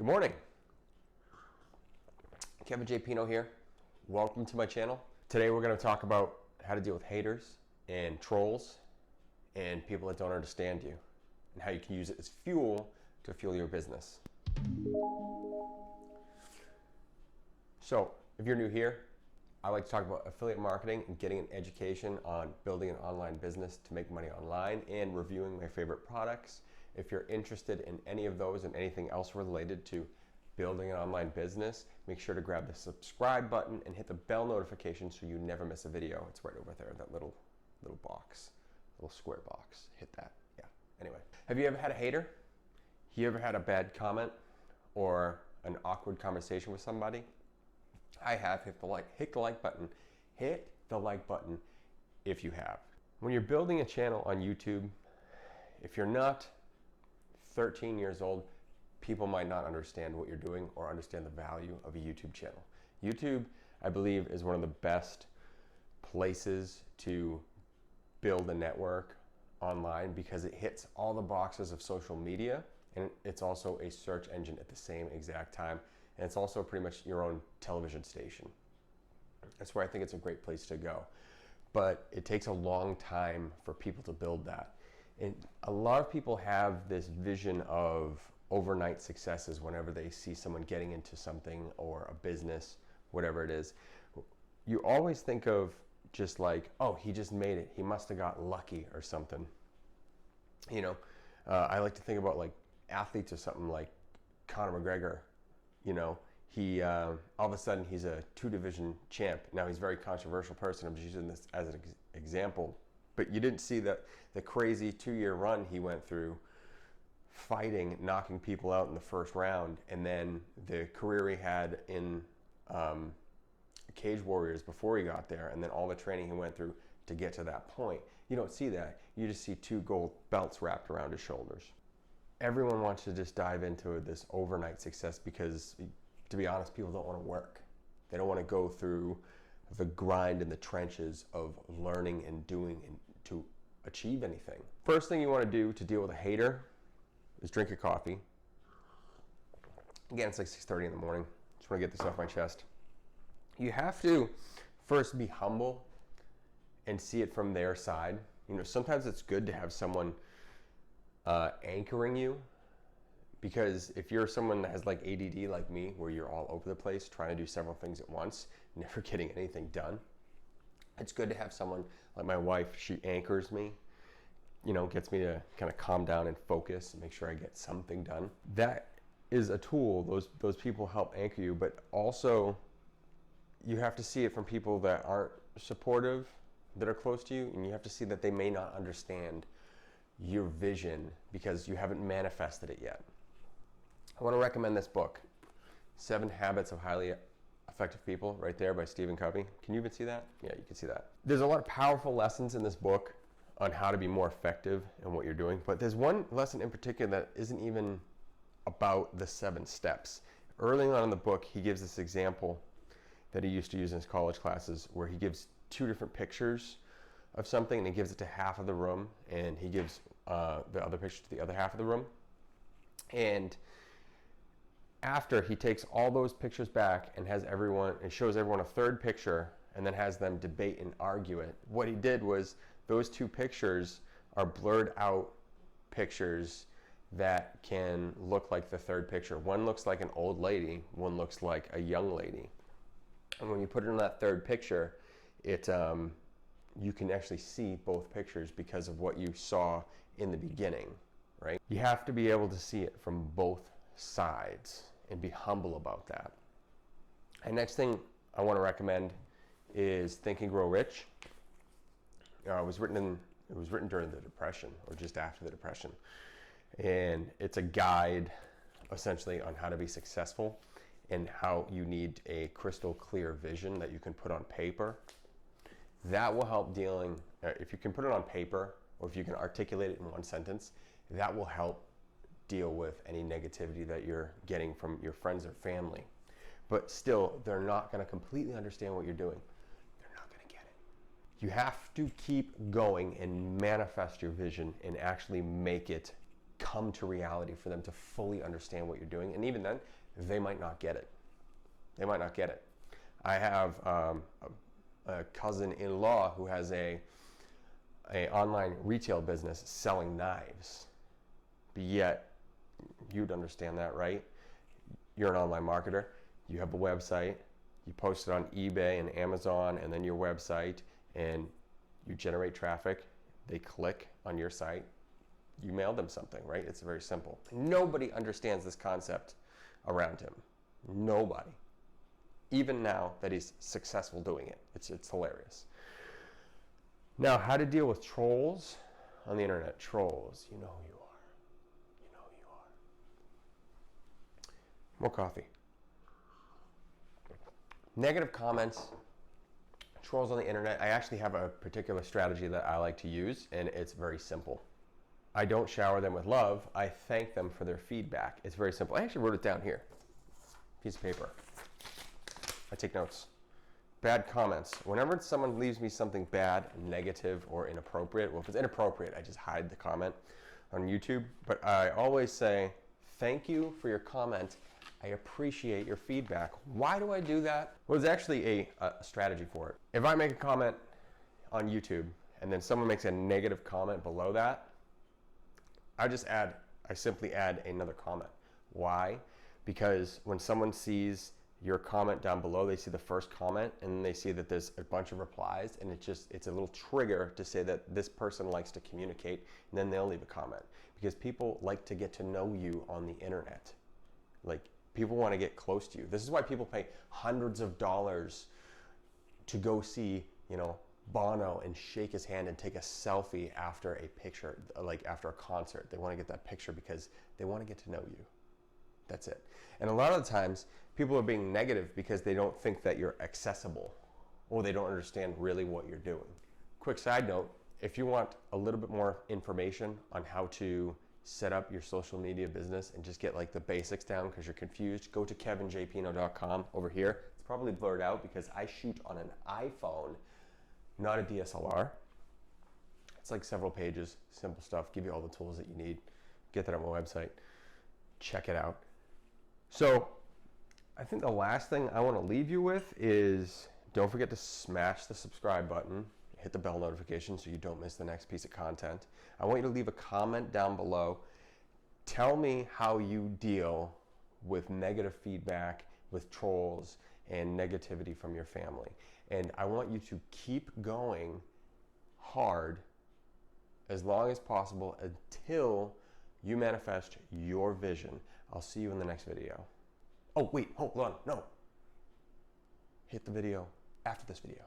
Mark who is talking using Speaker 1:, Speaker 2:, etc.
Speaker 1: Good morning. Kevin J. Pino here. Welcome to my channel. Today we're going to talk about how to deal with haters and trolls and people that don't understand you and how you can use it as fuel to fuel your business. So if you're new here, I like to talk about affiliate marketing and getting an education on building an online business to make money online and reviewing my favorite products. If you're interested in any of those and anything else related to building an online business, make sure to grab the subscribe button and hit the bell notification so you never miss a video. It's right over there, that little box, little square box. Hit that. Yeah. Anyway, have you ever had a hater? You ever had a bad comment or an awkward conversation with somebody? I have. Hit the like button. Hit the like button if you have. When you're building a channel on YouTube, if you're not 13 years old, people might not understand what you're doing or understand the value of a YouTube channel. YouTube, I believe, is one of the best places to build a network online because it hits all the boxes of social media, and it's also a search engine at the same exact time, and it's also pretty much your own television station. That's where I think it's a great place to go. But it takes a long time for people to build that. And a lot of people have this vision of overnight successes whenever they see someone getting into something or a business, whatever it is. You always think of just like, oh, he just made it. He must have got lucky or something. You know, I like to think about like athletes or something like Conor McGregor. You know, he all of a sudden he's a 2-division champ. Now he's a very controversial person. I'm just using this as an example. But you didn't see that the crazy 2-year run he went through, fighting, knocking people out in the first round, and then the career he had in Cage Warriors before he got there, and then all the training he went through to get to that point. You don't see that. You just see 2 gold belts wrapped around his shoulders. Everyone wants to just dive into this overnight success because, to be honest, people don't want to work. They don't want to go through the grind in the trenches of learning and doing and to achieve anything. First thing you want to do to deal with a hater is drink your coffee. Again, it's like 6:30 in the morning. Just want to get this off my chest. You have to first be humble and see it from their side. You know, sometimes it's good to have someone anchoring you, because if you're someone that has like ADD like me, where you're all over the place trying to do several things at once, never getting anything done, it's good to have someone like my wife. She anchors me, you know, gets me to kind of calm down and focus and make sure I get something done. That is a tool. Those people help anchor you, but also you have to see it from people that aren't supportive, that are close to you, and you have to see that they may not understand your vision because you haven't manifested it yet. I want to recommend this book, 7 Habits of Highly Effective People, right there by Stephen Covey. Can you even see that? Yeah, you can see that. There's a lot of powerful lessons in this book on how to be more effective in what you're doing, but there's one lesson in particular that isn't even about the 7 steps. Early on in the book, he gives this example that he used to use in his college classes where he gives 2 different pictures of something, and he gives it to half of the room, and he gives the other picture to the other half of the room. And after, he takes all those pictures back and shows everyone a third picture, and then has them debate and argue it. What he did was, those 2 pictures are blurred out pictures that can look like the third picture. One looks like an old lady, one looks like a young lady. And when you put it in that third picture, you can actually see both pictures because of what you saw in the beginning, right? You have to be able to see it from both sides and be humble about that. And next thing I want to recommend is Think and Grow Rich. It was written during the Depression, or just after the Depression. And it's a guide essentially on how to be successful and how you need a crystal clear vision that you can put on paper. That will help dealing, if you can put it on paper, or if you can articulate it in one sentence, that will help deal with any negativity that you're getting from your friends or family. But still, they're not going to completely understand what you're doing. They're not going to get it. You have to keep going and manifest your vision and actually make it come to reality, for them to fully understand what you're doing. And even then, they might not get it. They might not get it. I have a cousin-in-law who has a online retail business selling knives. But yet, you'd understand that, right? You're an online marketer. You have a website. You post it on eBay and Amazon, and then your website, and you generate traffic. They click on your site. You mail them something, right? It's very simple. Nobody understands this concept around him. Nobody. Even now that he's successful doing it. It's hilarious. Now, how to deal with trolls on the internet. Trolls, you know who you are. You know who you are. More coffee. Negative comments, trolls on the internet. I actually have a particular strategy that I like to use, and it's very simple. I don't shower them with love. I thank them for their feedback. It's very simple. I actually wrote it down here. Piece of paper. I take notes. Bad comments. Whenever someone leaves me something bad, negative, or inappropriate, well, if it's inappropriate, I just hide the comment on YouTube. But I always say, thank you for your comment. I appreciate your feedback. Why do I do that? Well, there's actually a strategy for it. If I make a comment on YouTube and then someone makes a negative comment below that, I simply add another comment. Why? Because when someone sees your comment down below, they see the first comment and then they see that there's a bunch of replies, and it's a little trigger to say that this person likes to communicate, and then they'll leave a comment. Because people like to get to know you on the internet. Like, people want to get close to you. This is why people pay hundreds of dollars to go see, Bono and shake his hand and take a selfie after a picture, like after a concert. They want to get that picture because they want to get to know you. That's it. And a lot of the times, people are being negative because they don't think that you're accessible, or they don't understand really what you're doing. Quick side note, if you want a little bit more information on how to set up your social media business and just get like the basics down because you're confused, go to kevinjpino.com over here. It's probably blurred out because I shoot on an iPhone, not a DSLR. It's like several pages, simple stuff, give you all the tools that you need. Get that on my website. Check it out. So I think the last thing I want to leave you with is, don't forget to smash the subscribe button, hit the bell notification so you don't miss the next piece of content. I want you to leave a comment down below. Tell me how you deal with negative feedback, with trolls, and negativity from your family. And I want you to keep going hard as long as possible until you manifest your vision. I'll see you in the next video. Oh, wait, hold on, no. Hit the video after this video.